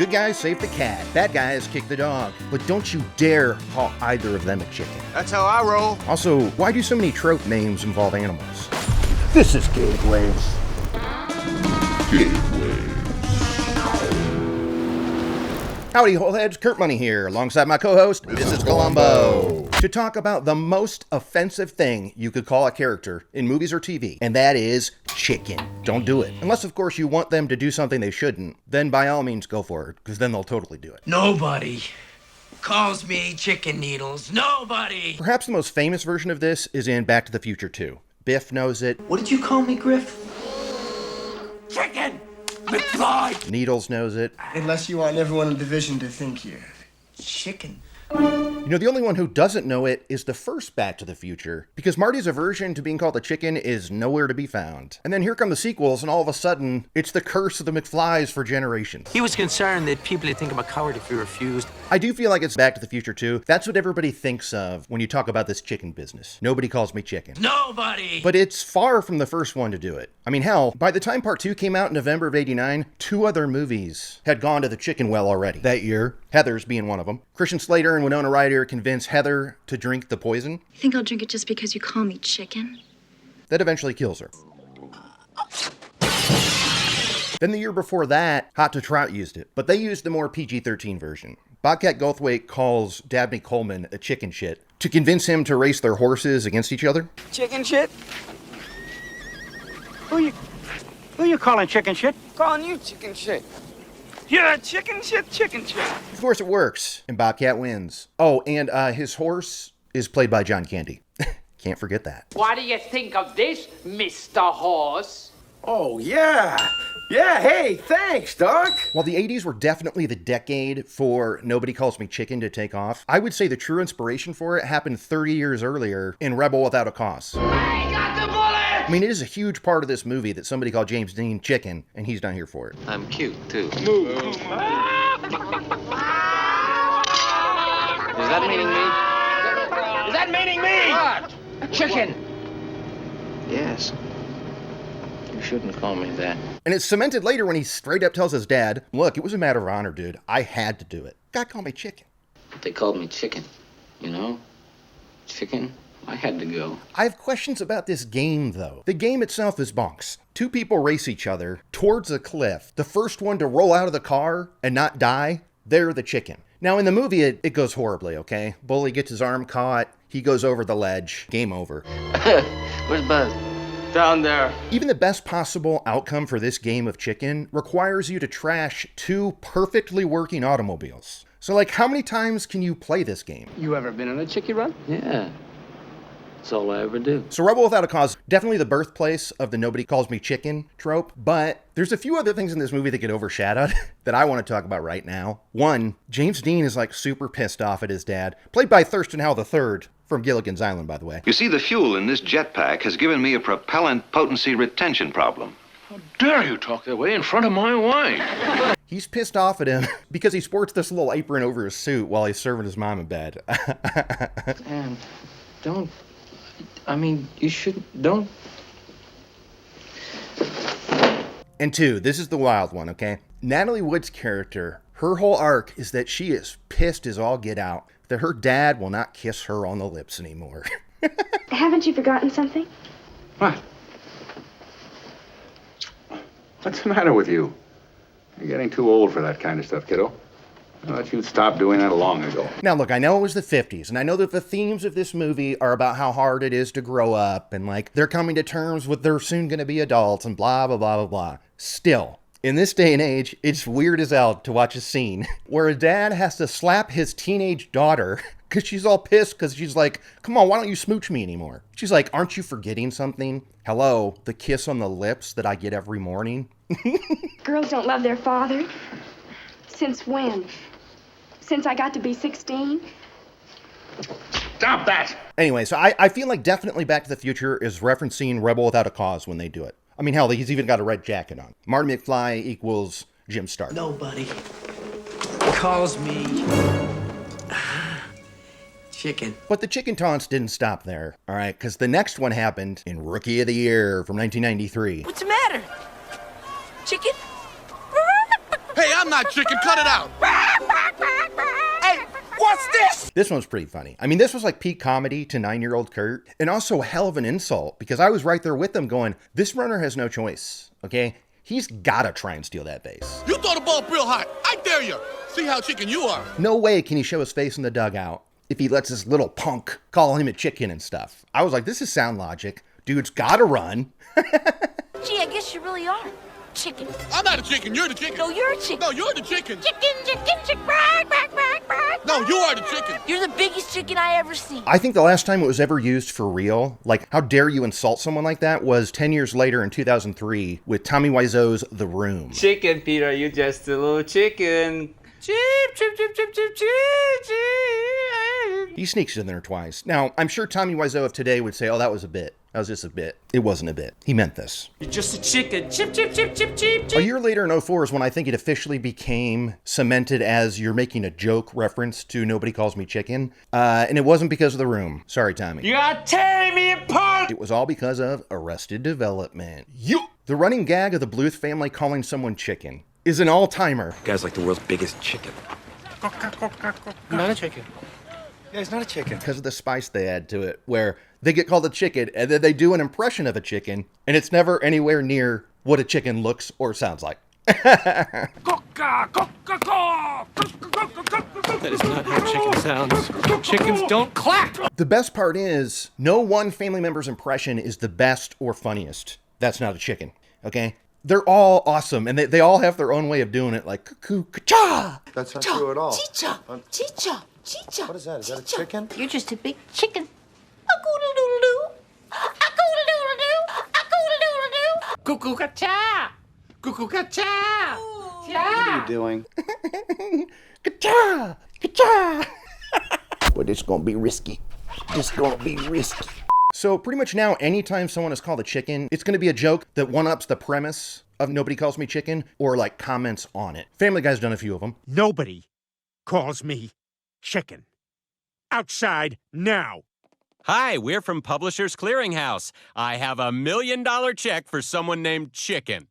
Good guys save the cat, bad guys kick the dog. But don't you dare call either of them a chicken. That's how I roll. Also, why do so many trope names involve animals? This is Gateways. Howdy, wholeheads. Kurt Money here, alongside my co-host, Mrs. Columbo, to talk about the most offensive thing you could call a character in movies or TV, and that is chicken. Don't do it. Unless, of course, you want them to do something they shouldn't. Then, by all means, go for it, because then they'll totally do it. Nobody calls me chicken needles. Nobody! Perhaps the most famous version of this is in Back to the Future 2. Biff knows it. What did you call me, Griff? Chicken! McFly! Needles knows it. Unless you want everyone in division to think you're Chicken. You know, the only one who doesn't know it is the first Back to the Future, because Marty's aversion to being called a chicken is nowhere to be found. And then here come the sequels, and all of a sudden, it's the curse of the McFlys for generations. He was concerned that people would think him a coward if he refused. I do feel like it's Back to the Future 2. That's what everybody thinks of when you talk about this chicken business. Nobody calls me chicken. Nobody! But it's far from the first one to do it. I mean, hell, by the time Part 2 came out in November of '89, 2 other movies had gone to the chicken well already that year, Heather's being one of them. Christian Slater and Winona Ryder convince Heather to drink the poison. You think I'll drink it just because you call me chicken? That eventually kills her. Then the year before that, Hot to Trot used it, but they used the more PG-13 version. Bobcat Goldthwait calls Dabney Coleman a chicken shit to convince him to race their horses against each other. Chicken shit? Who you calling chicken shit? Calling you chicken shit. Yeah, chicken shit. Of course it works, and Bobcat wins. Oh, and his horse is played by John Candy. Can't forget that. What do you think of this, Mr. Horse? Oh, yeah. Yeah, hey, thanks, Doc. While the 80s were definitely the decade for Nobody Calls Me Chicken to take off, I would say the true inspiration for it happened 30 years earlier in Rebel Without a Cause. I got the bullet! I mean, it is a huge part of this movie that somebody called James Dean chicken, and he's not here for it. I'm cute, too. Is that meaning me? Is that meaning me? What? Chicken! Yes. You shouldn't call me that. And it's cemented later when he straight up tells his dad, look, it was a matter of honor, dude. I had to do it. God called me chicken. They called me chicken, you know? Chicken? I had to go. I have questions about this game, though. The game itself is bonks. 2 people race each other towards a cliff. The first one to roll out of the car and not die, they're the chicken. Now, in the movie, it goes horribly, okay? Bully gets his arm caught. He goes over the ledge. Game over. Where's Buzz? Down there. Even the best possible outcome for this game of chicken requires you to trash 2 perfectly working automobiles. So, like, how many times can you play this game? You ever been on a chickie run? Yeah. That's all I ever do. So Rebel Without a Cause, definitely the birthplace of the Nobody Calls Me Chicken trope, but there's a few other things in this movie that get overshadowed that I want to talk about right now. One, James Dean is like super pissed off at his dad, played by Thurston Howell III, from Gilligan's Island, by the way. You see, the fuel in this jetpack has given me a propellant potency retention problem. How dare you talk that way in front of my wife? He's pissed off at him because he sports this little apron over his suit while he's serving his mom in bed. And don't... I mean, you don't... And 2, this is the wild one, okay? Natalie Wood's character, her whole arc is that she is pissed as all get out that her dad will not kiss her on the lips anymore. Haven't you forgotten something? What? What's the matter with you? You're getting too old for that kind of stuff, kiddo. I thought you'd stop doing that long ago. Now, look, I know it was the 50s, and I know that the themes of this movie are about how hard it is to grow up, and, like, they're coming to terms with they're soon going to be adults, and blah, blah, blah, blah, blah. Still, in this day and age, it's weird as hell to watch a scene where a dad has to slap his teenage daughter because she's all pissed because she's like, come on, why don't you smooch me anymore? She's like, aren't you forgetting something? Hello, the kiss on the lips that I get every morning? Girls don't love their father. Since when? Since I got to be 16? Stop that! Anyway, so I feel like definitely Back to the Future is referencing Rebel Without a Cause when they do it. I mean, hell, he's even got a red jacket on. Marty McFly equals Jim Stark. Nobody calls me chicken. But the chicken taunts didn't stop there, all right? Because the next one happened in Rookie of the Year from 1993. What's the matter? Chicken? Hey, I'm not chicken. Cut it out. Hey, what's this? This one's pretty funny. I mean, this was like peak comedy to 9-year-old Kurt, and also a hell of an insult, because I was right there with them going, this runner has no choice, okay? He's gotta try and steal that base. You throw the ball real high. I dare you. See how chicken you are. No way can he show his face in the dugout if he lets this little punk call him a chicken and stuff. I was like, this is sound logic. Dude's gotta run. Gee, I guess you really are. Chicken. I'm not a chicken. You're the chicken. No, you're a chicken. No, you're the chicken. Chicken. Bark. No, you are the chicken. You're the biggest chicken I ever seen. I think the last time it was ever used for real, like how dare you insult someone like that, was 10 years later in 2003 with Tommy Wiseau's The Room. Chicken, Peter, you just a little chicken. Chip. He sneaks in there twice. Now, I'm sure Tommy Wiseau of today would say, oh, that was a bit. That was just a bit. It wasn't a bit. He meant this. You're just a chicken. Chip. A year later in 04 is when I think it officially became cemented as you're making a joke reference to Nobody Calls Me Chicken. And it wasn't because of The Room. Sorry, Tommy. You are tearing me apart. It was all because of Arrested Development. The running gag of the Bluth family calling someone chicken is an all-timer. Guy's like the world's biggest chicken. Not a chicken. Yeah, he's not a chicken. Because of the spice they add to it, where they get called a chicken, and then they do an impression of a chicken, and it's never anywhere near what a chicken looks or sounds like. That is not how chicken sounds. Chickens don't clap. The best part is, no one family member's impression is the best or funniest. That's not a chicken, okay? They're all awesome, and they all have their own way of doing it, like cuckoo, ka-cha! That's not true at all. Chicha. What is that? Is that a chicken? You're just a big chicken. A-goodle-doodle-doo. A-goodle-doodle-doo. A-goodle-doodle-doo. Cuckoo-ca-cha. Cuckoo-ca-cha. What are you doing? Ka-cha! Ka-cha! But it's gonna be risky. It's gonna be risky. So pretty much now, anytime someone is called a chicken, it's going to be a joke that one-ups the premise of Nobody Calls Me Chicken, or like comments on it. Family Guy's done a few of them. Nobody calls me chicken. Outside now. Hi, we're from Publishers Clearinghouse. I have $1 million check for someone named Chicken.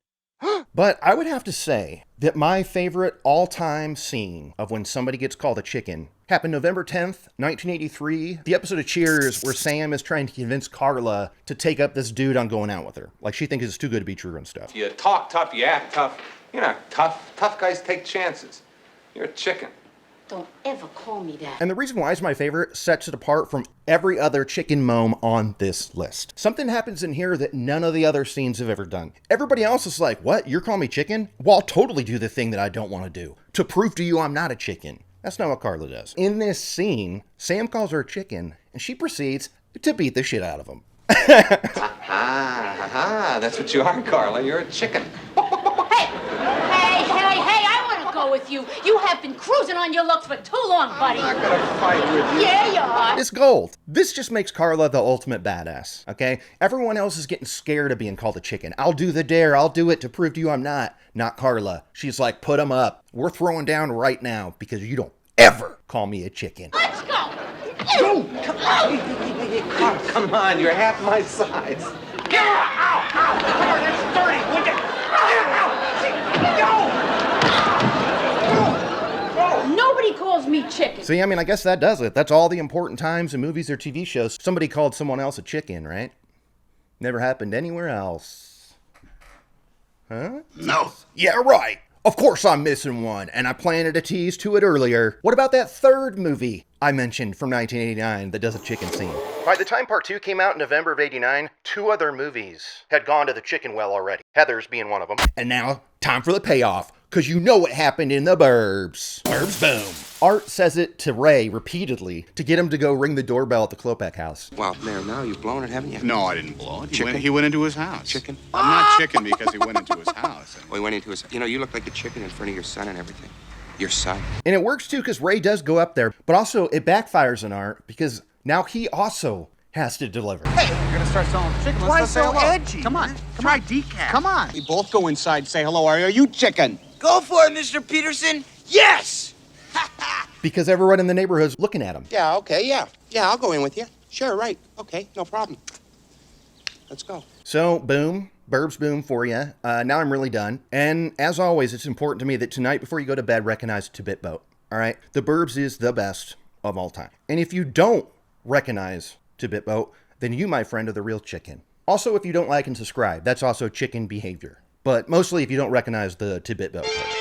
But I would have to say that my favorite all-time scene of when somebody gets called a chicken happened November 10th, 1983. The episode of Cheers where Sam is trying to convince Carla to take up this dude on going out with her. Like she thinks it's too good to be true and stuff. You talk tough, you act tough. You're not tough. Tough guys take chances. You're a chicken. Don't ever call me that. And the reason why it's my favorite sets it apart from every other chicken mome on this list. Something happens in here that none of the other scenes have ever done. Everybody else is like, what? You're calling me chicken? Well, I'll totally do the thing that I don't want to do to prove to you I'm not a chicken. That's not what Carla does. In this scene, Sam calls her a chicken, and she proceeds to beat the shit out of him. That's what you are, Carla. You're a chicken. Hey, I want to go with you. You have been cruising on your looks for too long, buddy. I'm not gonna fight with you. Yeah, you are. It's gold. This just makes Carla the ultimate badass, okay? Everyone else is getting scared of being called a chicken. I'll do the dare. I'll do it to prove to you I'm not. Not Carla. She's like, put him up. We're throwing down right now because you don't ever call me a chicken. Let's go. Go! Come on. Come on, you're half my size. Get her! Ow! Come on, that's dirty! Look at... Nobody calls me chicken. See, I mean, I guess that does it. That's all the important times in movies or TV shows. Somebody called someone else a chicken, right? Never happened anywhere else. Huh? No. Yeah, right. Of course I'm missing one, and I planted a tease to it earlier. What about that third movie I mentioned from 1989 that does a chicken scene? By the time part 2 came out in November of 89, 2 other movies had gone to the chicken well already. Heather's being one of them. And now, time for the payoff, because you know what happened in the Burbs. Burbs boom. Art says it to Ray repeatedly to get him to go ring the doorbell at the Klopek house. Well, there, now you've blown it, haven't you? No, I didn't blow it. Chicken? He went into his house. Chicken? I'm not chicken because he went into his house. Well, he went into his... You know, you look like a chicken in front of your son and everything. Your son. And it works too because Ray does go up there, but also it backfires on Art because now he also has to deliver. Hey, you're gonna start selling chicken. Why Let's go so say hello. edgy? Come on. Try decaf. Come on. We both go inside and say hello. Are you chicken? Go for it, Mr. Peterson. Yes! Because everyone in the neighborhood's looking at him. Yeah, okay, yeah. Yeah, I'll go in with you. Sure, right. Okay, no problem. Let's go. So, boom, Burbs boom for you. Now I'm really done. And as always, it's important to me that tonight before you go to bed, recognize Tidbit Boat. All right? The Burbs is the best of all time. And if you don't recognize Tidbit Boat, then you, my friend, are the real chicken. Also, if you don't like and subscribe, that's also chicken behavior. But mostly if you don't recognize the Tidbit Boat part.